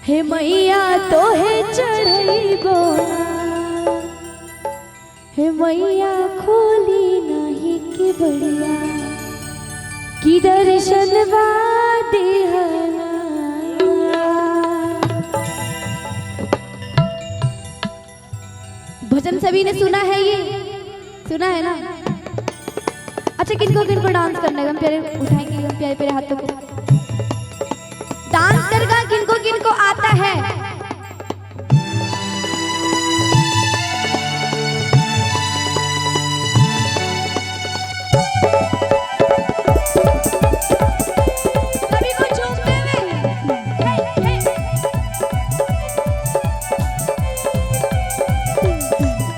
हे मैया तो है चढ़ैबो हे मैया खोली नहीं के बढ़िया की दर्शन देहना। भजन सभी ने सुना है, ये सुना है ना। अच्छा किनको किनको डांस करना है, हम प्यारे उठाएंगे हम प्यारे प्यारे हाथों को। डांस करना किनको किनको आता है। सभी को झूमने में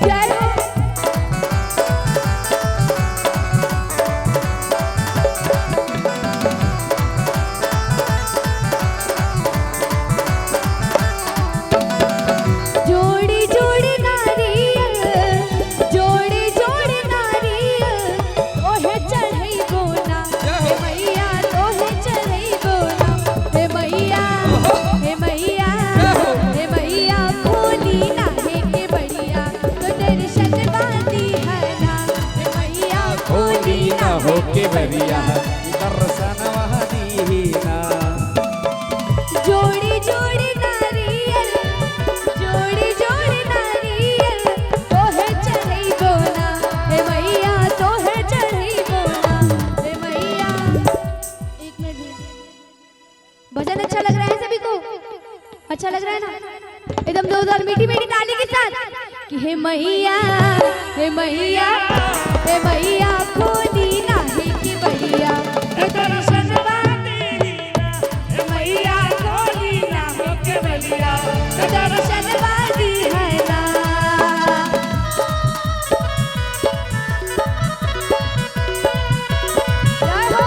जय हो। होके बरिया दर्शन दीना। जोड़ी जोड़ी नारियल जोड़ी जोड़ी नारियल तो है चढ़ई बोना हे मैया तो है चढ़ई बोना हे मैया। एक मिनट, भजन अच्छा लग रहा है सभी को? अच्छा लग रहा है ना? एकदम जोरदार मीठी मीठी ताली के साथ कि हे मैया हे मैया हे मैया खोली नाही की बढ़िया दर्शन देना हे मैया खोली नाही की बढ़िया दर्शन वादी है ना। जय हो।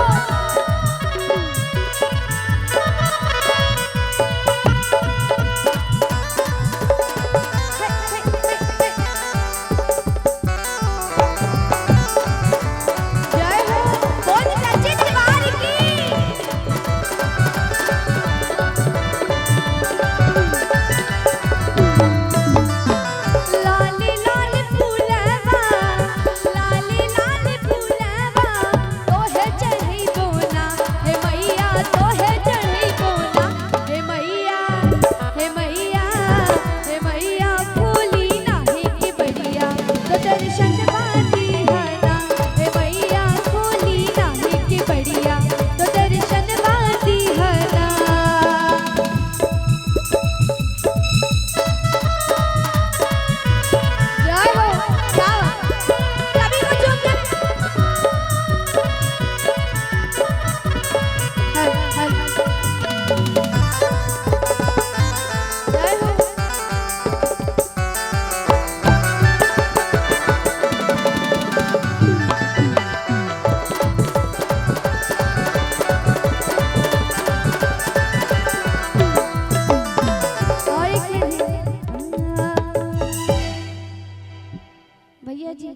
भैया जी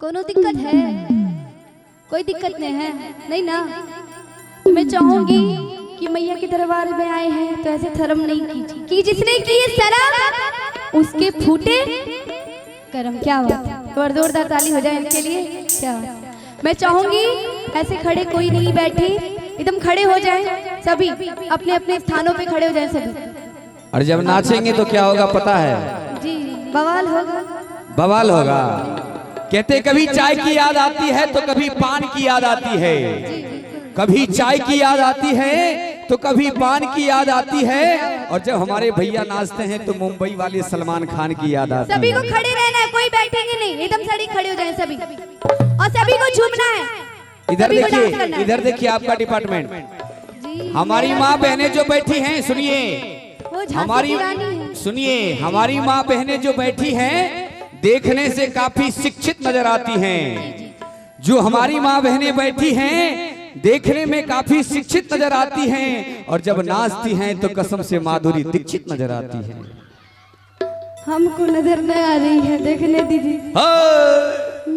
कोनो दिक्कत है? कोई दिक्कत नहीं है, नहीं ना? मैं चाहूंगी कि मैया के दरबार में आए हैं तो ऐसे शर्म नहीं कीजिए कि जिसने की शर्म उसके फूटे करम। क्या हुआ? तो जोरदार ताली हो जाए इनके लिए। क्या मैं चाहूंगी ऐसे खड़े कोई नहीं बैठे, एकदम खड़े हो जाए सभी, अपने अपने स्थानों पे खड़े हो जाए सभी। और जब नाचेंगे तो क्या होगा पता है? जी बवाल होगा। बवाल होगा। कहते कभी चाय की याद आती है तो कभी पान की याद आती है, कभी चाय की याद आती है तो कभी पान की याद आती है, और जब हमारे भैया नाचते हैं तो मुंबई वाले सलमान खान की याद आती है। सभी को खड़े रहना है, कोई बैठेंगे नहीं, एकदम सड़ी खड़े हो जाए सभी, और सभी को झूमना है। इधर देखिए, इधर देखिए आपका डिपार्टमेंट। हमारी माँ बहनें जो बैठी हैं, सुनिए हमारी माँ बहनें जो बैठी हैं देखने से काफी शिक्षित नजर आती हैं। जो हमारी माँ बहनें बैठी हैं देखने में काफी शिक्षित नजर आती हैं, और जब नाचती हैं तो कसम से माधुरी दीक्षित नजर आती है। हमको नजर नहीं आ रही है, देखने दीजिए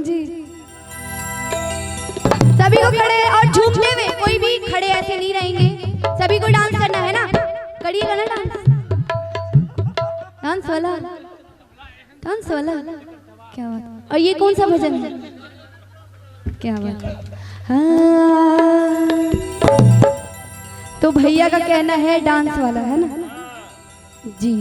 जी। सभी को खड़े और झूमने में कोई भी खड़े ऐसे नहीं रहेंगे, सभी को डांस करना है ना, करिएगा ना डांस। डांस वाला, डांस वाला, क्या बात। और ये कौन सा भजन है? क्या बात है। हाँ, तो भैया का कहना है डांस वाला, है ना जी।